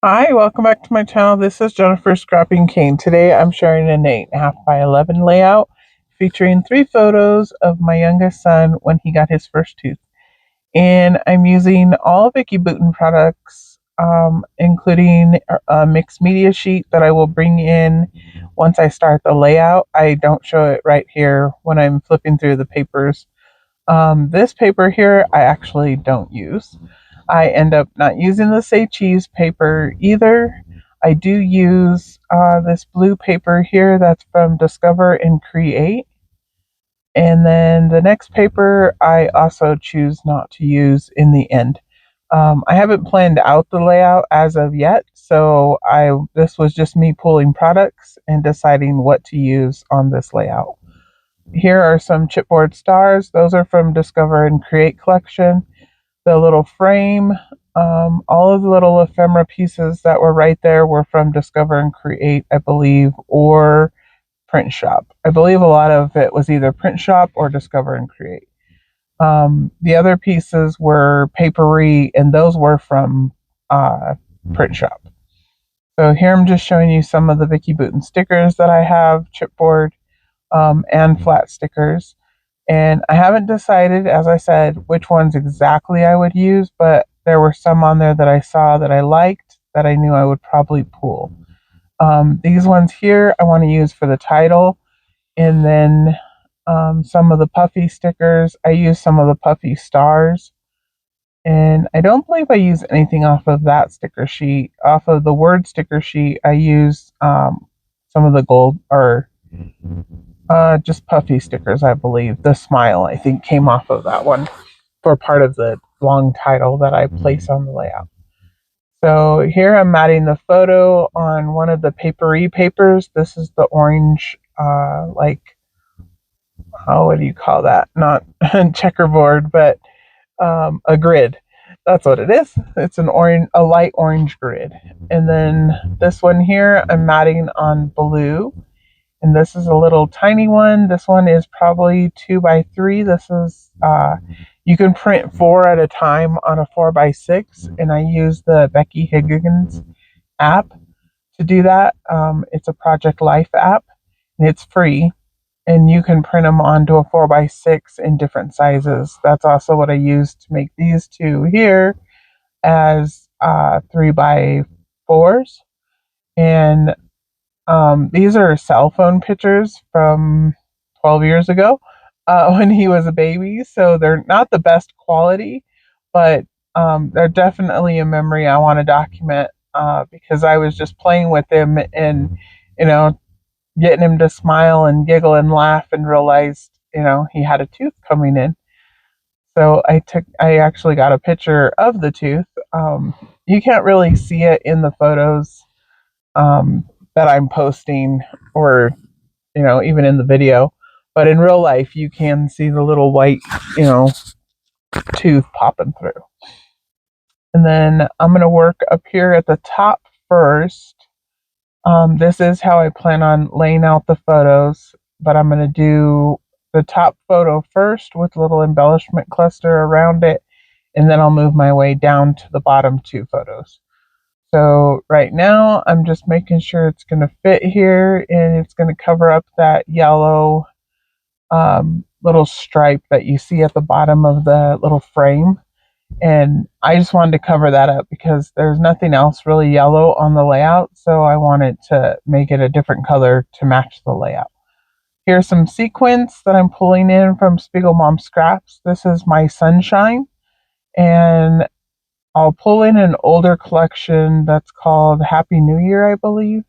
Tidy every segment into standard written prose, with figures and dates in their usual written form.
Hi, welcome back to my channel. This is Jennifer Scrapping Cane. Today I'm sharing an 8.5 by 11 layout featuring 3 photos of my youngest son when he got his first tooth. And I'm using all Vicki Boutin products, including a mixed media sheet that I will bring in once I start the layout. I don't show it right here when I'm flipping through the papers. This paper here I actually don't use. I end up not using the Say Cheese paper either. I do use this blue paper here that's from Discover and Create. And then the next paper I also choose not to use in the end. I haven't planned out the layout as of yet, so this was just me pulling products and deciding what to use on this layout. Here are some chipboard stars. Those are from Discover and Create collection. The little frame, all of the little ephemera pieces that were right there were from Discover and Create, I believe, or Print Shop. I believe a lot of it was either Print Shop or Discover and Create. The other pieces were papery, and those were from Print Shop. So here I'm just showing you some of the Vicki Boutin stickers that I have, chipboard, and flat stickers. And I haven't decided, as I said, which ones exactly I would use, but there were some on there that I saw that I liked that I knew I would probably pull. These ones here I want to use for the title, and then some of the puffy stickers. I use some of the puffy stars, and I don't believe I use anything off of that sticker sheet. Off of the word sticker sheet, I use some of the gold or just puffy stickers, I believe. The smile, I think, came off of that one for part of the long title that I place on the layout. So here I'm matting the photo on one of the papery papers. This is the orange, what do you call that? Not checkerboard, but a grid. That's what it is. It's a light orange grid. And then this one here, I'm matting on blue. And this is a little tiny one. This one is probably 2x3. This is you can print 4 at a time on a 4x6, and I use the Becky Higgins app to do that. It's a Project Life app, and it's free, and you can print them onto a 4x6 in different sizes. That's also what I use to make these two here as 3x4s, and these are cell phone pictures from 12 years ago when he was a baby, so they're not the best quality, but they're definitely a memory I want to document because I was just playing with him and, you know, getting him to smile and giggle and laugh and realized, he had a tooth coming in. So I actually got a picture of the tooth. You can't really see it in the photos that I'm posting or even in the video. But in real life, you can see the little white, tooth popping through. And then I'm going to work up here at the top first. This is how I plan on laying out the photos, but I'm going to do the top photo first with a little embellishment cluster around it, and then I'll move my way down to the bottom 2 photos. So right now I'm just making sure it's going to fit here, and it's going to cover up that yellow little stripe that you see at the bottom of the little frame. And I just wanted to cover that up because there's nothing else really yellow on the layout, so I wanted to make it a different color to match the layout. Here's some sequins that I'm pulling in from Spiegel Mom Scraps. This is my Sunshine, and I'll pull in an older collection that's called Happy New Year, I believe,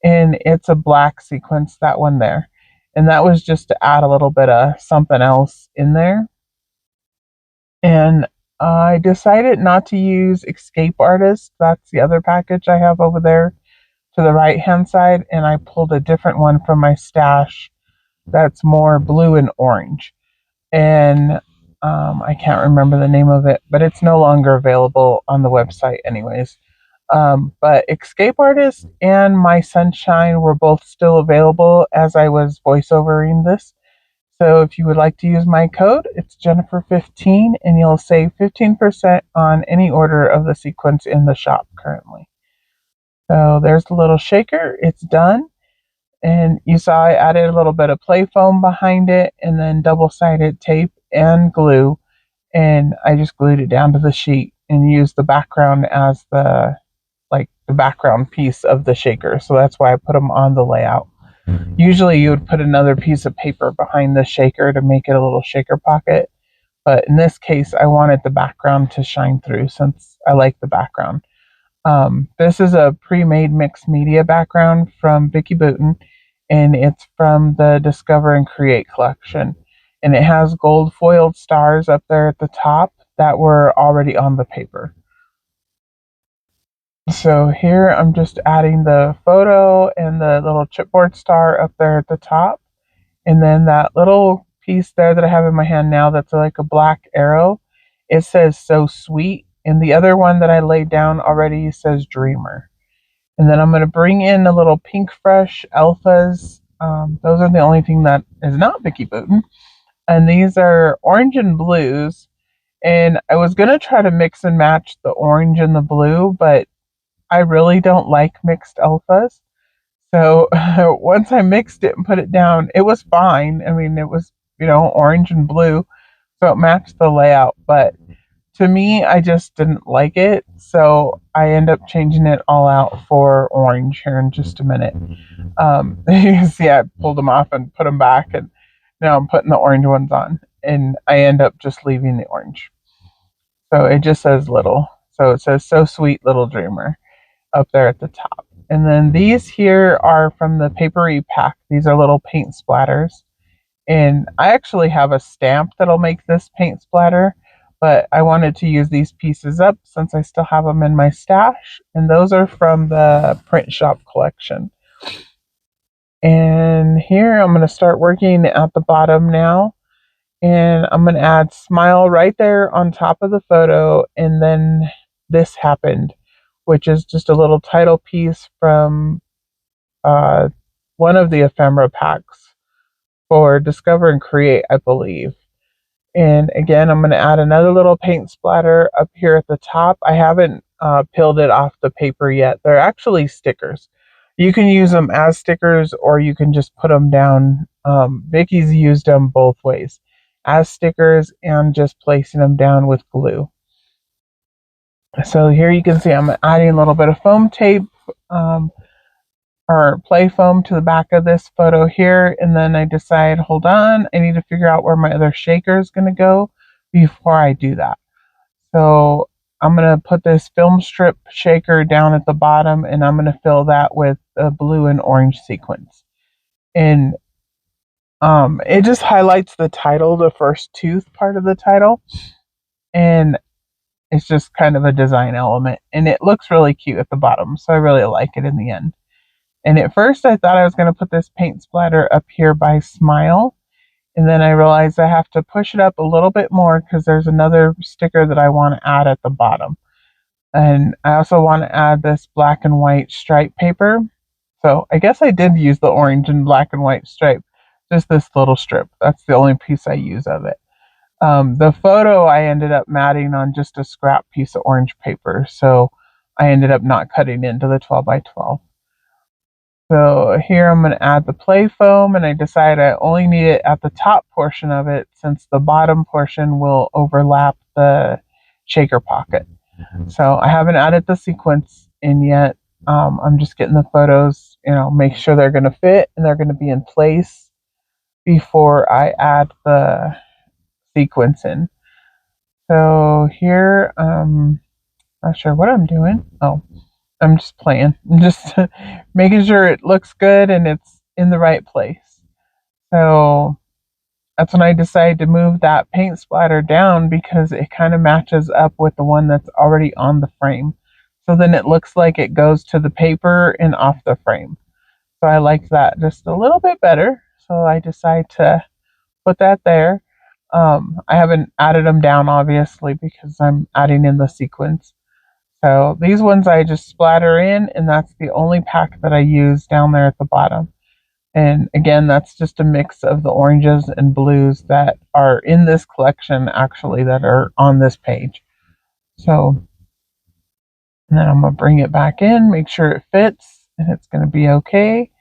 and it's a black sequence, that one there. And that was just to add a little bit of something else in there. And I decided not to use Escape Artist. That's the other package I have over there to the right hand side. And I pulled a different one from my stash that's more blue and orange. And I can't remember the name of it, but it's no longer available on the website, anyways. But Escape Artist and My Sunshine were both still available as I was voiceovering this. So if you would like to use my code, it's Jennifer15, and you'll save 15% on any order of the sequence in the shop currently. So there's the little shaker. It's done. And you saw I added a little bit of play foam behind it and then double-sided tape and glue. And I just glued it down to the sheet and used the background as the background piece of the shaker. So that's why I put them on the layout. Usually you would put another piece of paper behind the shaker to make it a little shaker pocket. But in this case, I wanted the background to shine through since I like the background. This is a pre-made mixed media background from Vicki Boutin, and it's from the Discover and Create collection. And it has gold foiled stars up there at the top that were already on the paper. So here I'm just adding the photo and the little chipboard star up there at the top. And then that little piece there that I have in my hand now that's like a black arrow, it says so sweet. And the other one that I laid down already says dreamer. And then I'm going to bring in a little pink fresh alphas. Those are the only thing that is not Vicki Boutin. And these are orange and blues. And I was going to try to mix and match the orange and the blue, but I really don't like mixed alphas. So once I mixed it and put it down, it was fine. I mean, it was, orange and blue. So it matched the layout. But to me, I just didn't like it. So I end up changing it all out for orange here in just a minute. You can see I pulled them off and put them back. And now I'm putting the orange ones on. And I end up just leaving the orange. So it just says little. So it says so sweet little dreamer up there at the top. And then these here are from the papery pack. These are little paint splatters. And I actually have a stamp that'll make this paint splatter, but I wanted to use these pieces up since I still have them in my stash. And those are from the print shop collection. And here I'm going to start working at the bottom now. And I'm going to add smile right there on top of the photo. And then this happened, which is just a little title piece from one of the ephemera packs for Discover and Create, I believe. And again, I'm going to add another little paint splatter up here at the top. I haven't peeled it off the paper yet. They're actually stickers. You can use them as stickers or you can just put them down. Vicky's used them both ways, as stickers and just placing them down with glue. So here you can see I'm adding a little bit of foam tape or play foam to the back of this photo here, and then I decide, hold on, I need to figure out where my other shaker is going to go before I do that. So I'm going to put this film strip shaker down at the bottom, and I'm going to fill that with a blue and orange sequins. And it just highlights the title, the first tooth part of the title, and it's just kind of a design element, and it looks really cute at the bottom, so I really like it in the end. And at first I thought I was going to put this paint splatter up here by Smile. And then I realized I have to push it up a little bit more because there's another sticker that I want to add at the bottom. And I also want to add this black and white stripe paper. So I guess I did use the orange and black and white stripe. Just this little strip. That's the only piece I use of it. The photo I ended up matting on just a scrap piece of orange paper. So I ended up not cutting into the 12 by 12. So here I'm going to add the play foam, and I decide I only need it at the top portion of it since the bottom portion will overlap the shaker pocket. So I haven't added the sequence in yet. I'm just getting the photos, make sure they're going to fit and they're going to be in place before I add the sequence in. So here, not sure what I'm doing. Oh, I'm just playing. I'm just making sure it looks good and it's in the right place. So that's when I decided to move that paint splatter down because it kind of matches up with the one that's already on the frame. So then it looks like it goes to the paper and off the frame. So I liked that just a little bit better. So I decided to put that there. I haven't added them down obviously because I'm adding in the sequence. So these ones I just splatter in, and that's the only pack that I use down there at the bottom. And again, that's just a mix of the oranges and blues that are in this collection, actually, that are on this page. So And then I'm going to bring it back in, make sure it fits, and it's going to be okay.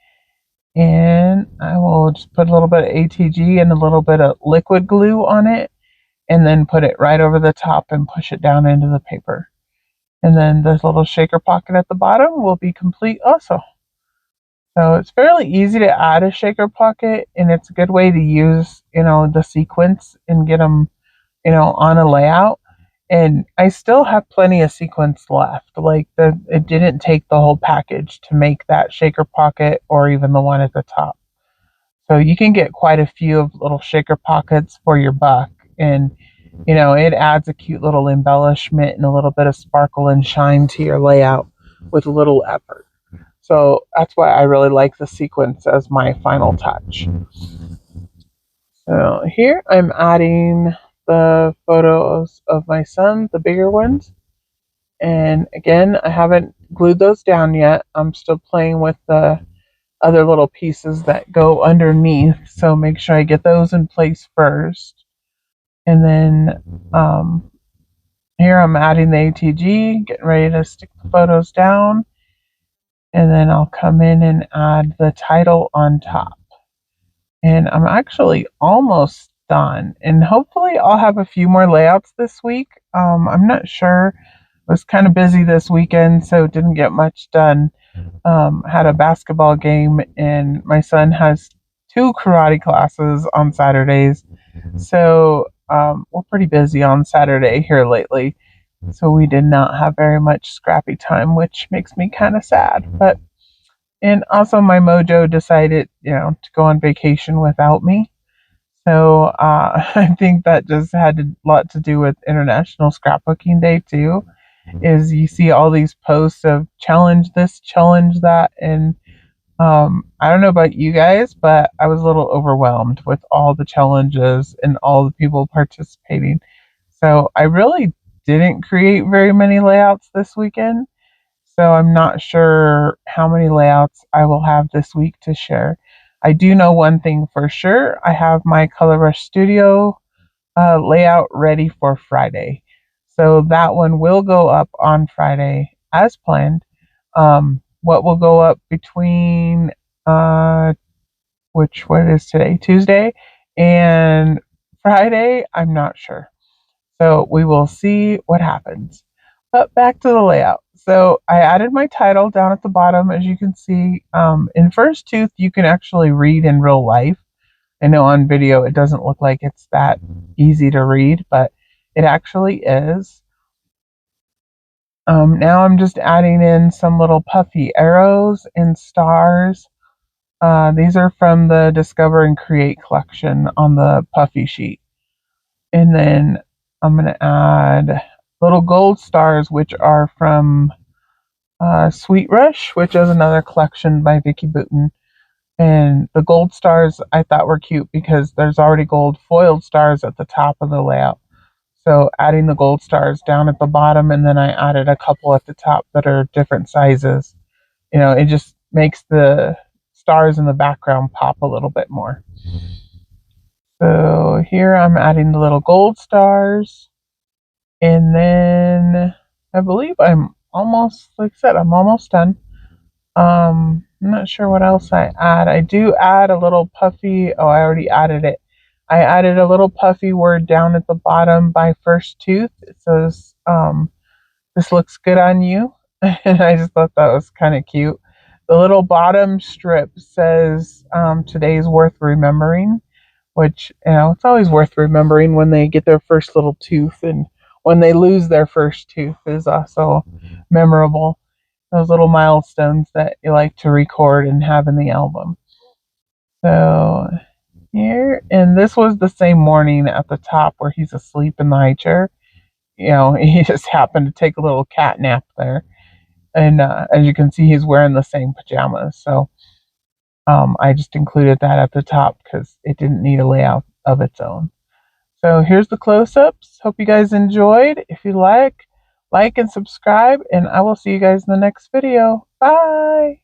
And I will just put a little bit of ATG and a little bit of liquid glue on it, and then put it right over the top and push it down into the paper. And then this little shaker pocket at the bottom will be complete also. So it's fairly easy to add a shaker pocket, and it's a good way to use, the sequins and get them, on a layout. And I still have plenty of sequins left. Like it didn't take the whole package to make that shaker pocket or even the one at the top. So you can get quite a few of little shaker pockets for your buck. And, it adds a cute little embellishment and a little bit of sparkle and shine to your layout with a little effort. So that's why I really like the sequence as my final touch. So here I'm adding the photos of my son, the bigger ones. And again, I haven't glued those down yet. I'm still playing with the other little pieces that go underneath. So make sure I get those in place first. And then here I'm adding the ATG, getting ready to stick the photos down. And then I'll come in and add the title on top. And I'm actually almost done. And hopefully I'll have a few more layouts this week. I'm not sure. I was kind of busy this weekend, so didn't get much done. Had a basketball game, and my son has 2 karate classes on Saturdays. So we're pretty busy on Saturday here lately. So we did not have very much scrappy time, which makes me kind of sad. And also my mojo decided, to go on vacation without me. So I think that just had a lot to do with International Scrapbooking Day too. Is you see all these posts of challenge this, challenge that, and I don't know about you guys, but I was a little overwhelmed with all the challenges and all the people participating. So I really didn't create very many layouts this weekend. So I'm not sure how many layouts I will have this week to share. I do know one thing for sure. I have my Color Rush Studio layout ready for Friday. So that one will go up on Friday as planned. What will go up between what is today? Tuesday and Friday, I'm not sure. So we will see what happens. But back to the layout. So I added my title down at the bottom, as you can see. In First Tooth, you can actually read in real life. I know on video it doesn't look like it's that easy to read, but it actually is. Now I'm just adding in some little puffy arrows and stars. These are from the Discover and Create collection on the puffy sheet. And then I'm going to add little gold stars, which are from Sweet Rush, which is another collection by Vicki Boutin. And the gold stars I thought were cute because there's already gold foiled stars at the top of the layout. So adding the gold stars down at the bottom, and then I added a couple at the top that are different sizes. It just makes the stars in the background pop a little bit more. So here I'm adding the little gold stars. And then I believe I'm almost, like I said, I'm almost done. I'm not sure what else I add. I do add a little puffy. Oh, I already added it. I added a little puffy word down at the bottom by First Tooth. It says, "This looks good on you." And I just thought that was kind of cute. The little bottom strip says, "Today's worth remembering," which, it's always worth remembering when they get their first little tooth, and when they lose their first tooth is also memorable. Those little milestones that you like to record and have in the album. So here, and this was the same morning at the top where he's asleep in the high chair. He just happened to take a little cat nap there. And as you can see, he's wearing the same pajamas. So I just included that at the top because it didn't need a layout of its own. So here's the close-ups. Hope you guys enjoyed. If you like and subscribe, and I will see you guys in the next video. Bye!